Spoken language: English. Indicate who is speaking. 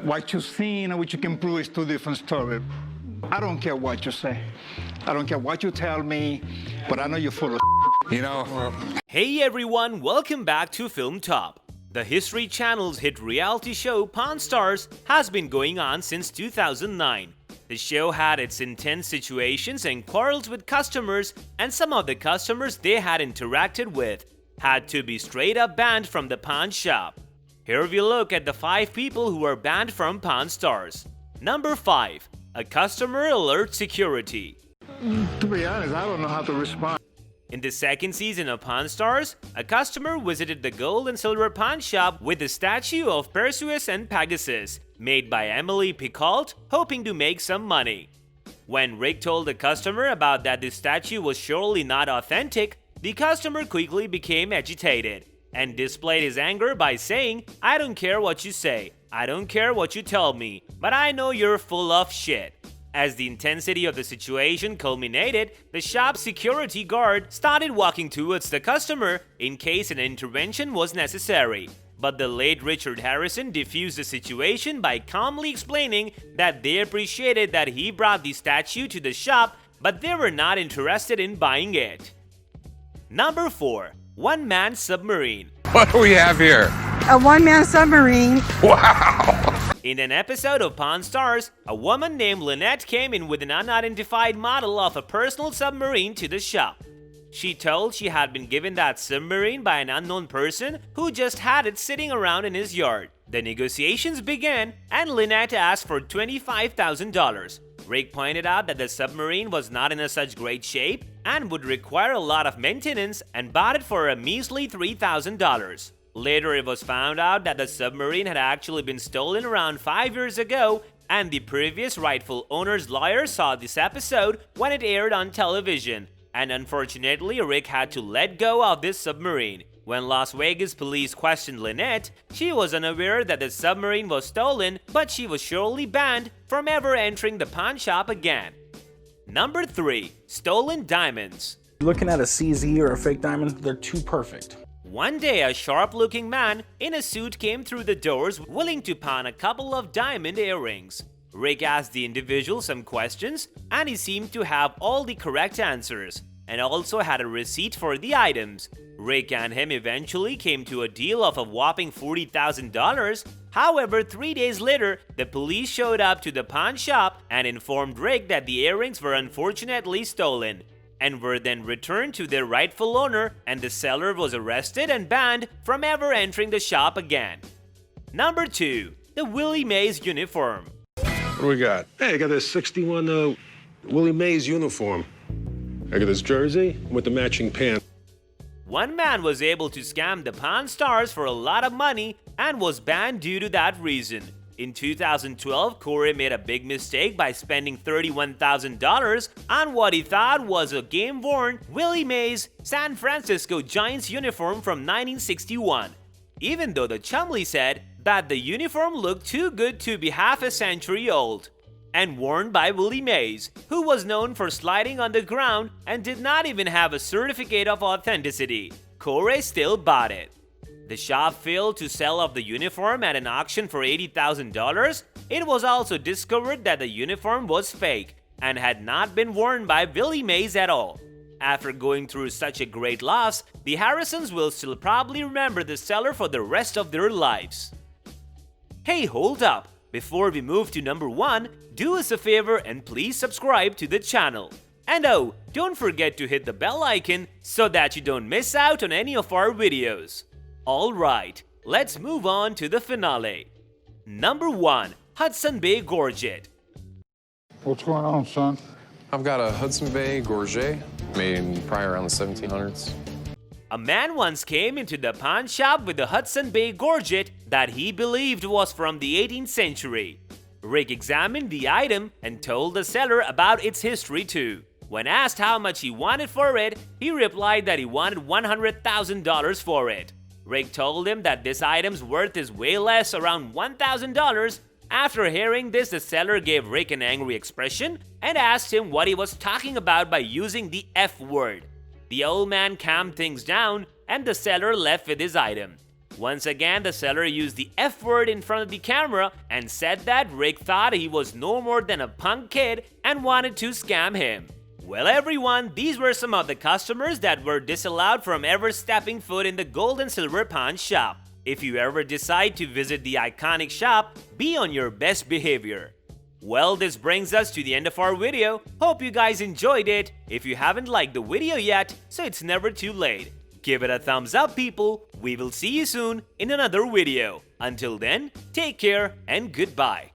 Speaker 1: What you seen and what you can prove is two different stories. I don't care what you say. I don't care what you tell me, but I know you're full of you know.
Speaker 2: Hey everyone, welcome back to Film Top. The History Channel's hit reality show Pawn Stars has been going on since 2009. The show had its intense situations and quarrels with customers, and some of the customers they had interacted with had to be straight up banned from the pawn shop. Here we look at the 5 people who were banned from Pawn Stars. Number 5. A customer alert security.
Speaker 1: To be honest, I don't know how to respond.
Speaker 2: In the second season of Pawn Stars, a customer visited the gold and silver pawn shop with the statue of Perseus and Pegasus, made by Emily Picault, hoping to make some money. When Rick told the customer about that the statue was surely not authentic, the customer quickly became agitated and displayed his anger by saying, "I don't care what you say, I don't care what you tell me, but I know you're full of shit." As the intensity of the situation culminated, the shop's security guard started walking towards the customer in case an intervention was necessary. But the late Richard Harrison diffused the situation by calmly explaining that they appreciated that he brought the statue to the shop, but they were not interested in buying it. Number 4. One-man submarine.
Speaker 3: What do we have here?
Speaker 4: A one-man submarine.
Speaker 3: Wow!
Speaker 2: In an episode of Pawn Stars, a woman named Lynette came in with an unidentified model of a personal submarine to the shop. She told she had been given that submarine by an unknown person who just had it sitting around in his yard. The negotiations began and Lynette asked for $25,000. Rick pointed out that the submarine was not in such great shape and would require a lot of maintenance and bought it for a measly $3,000. Later, it was found out that the submarine had actually been stolen around 5 years ago, and the previous rightful owner's lawyer saw this episode when it aired on television. And unfortunately, Rick had to let go of this submarine. When Las Vegas police questioned Lynette, she was unaware that the submarine was stolen, but she was surely banned from ever entering the pawn shop again. Number 3. Stolen diamonds.
Speaker 5: Looking at a CZ or a fake diamond, they're too perfect.
Speaker 2: One day, a sharp-looking man in a suit came through the doors willing to pawn a couple of diamond earrings. Rick asked the individual some questions, and he seemed to have all the correct answers, and also had a receipt for the items. Rick and him eventually came to a deal of a whopping $40,000. However, 3 days later, the police showed up to the pawn shop and informed Rick that the earrings were unfortunately stolen, and were then returned to their rightful owner, and the seller was arrested and banned from ever entering the shop again. Number 2. The Willie Mays uniform.
Speaker 3: What do we got?
Speaker 6: Hey, I got this 61 Willie Mays uniform. I got this jersey with the matching pants.
Speaker 2: One man was able to scam the Pawn Stars for a lot of money and was banned due to that reason. In 2012, Corey made a big mistake by spending $31,000 on what he thought was a game-worn Willie Mays San Francisco Giants uniform from 1961, even though the Chumley said that the uniform looked too good to be half a century old. And worn by Willie Mays, who was known for sliding on the ground and did not even have a certificate of authenticity. Corey still bought it. The shop failed to sell off the uniform at an auction for $80,000. It was also discovered that the uniform was fake and had not been worn by Willie Mays at all. After going through such a great loss, the Harrisons will still probably remember the seller for the rest of their lives. Hey, hold up! Before we move to number 1, do us a favor and please subscribe to the channel. And oh, don't forget to hit the bell icon so that you don't miss out on any of our videos. Alright, let's move on to the finale. Number 1. Hudson Bay Gorget.
Speaker 1: What's going on, son?
Speaker 7: I've got a Hudson Bay Gorget made probably around the 1700s.
Speaker 2: A man once came into the pawn shop with a Hudson Bay Gorget that he believed was from the 18th century. Rick examined the item and told the seller about its history too. When asked how much he wanted for it, he replied that he wanted $100,000 for it. Rick told him that this item's worth is way less, around $1,000. After hearing this, the seller gave Rick an angry expression and asked him what he was talking about by using the F word. The old man calmed things down and the seller left with his item. Once again, the seller used the F word in front of the camera and said that Rick thought he was no more than a punk kid and wanted to scam him. Well everyone, these were some of the customers that were disallowed from ever stepping foot in the gold and silver pawn shop. If you ever decide to visit the iconic shop, be on your best behavior. Well, this brings us to the end of our video. Hope you guys enjoyed it. If you haven't liked the video yet, so it's never too late. Give it a thumbs up, people. We will see you soon in another video. Until then, take care and goodbye.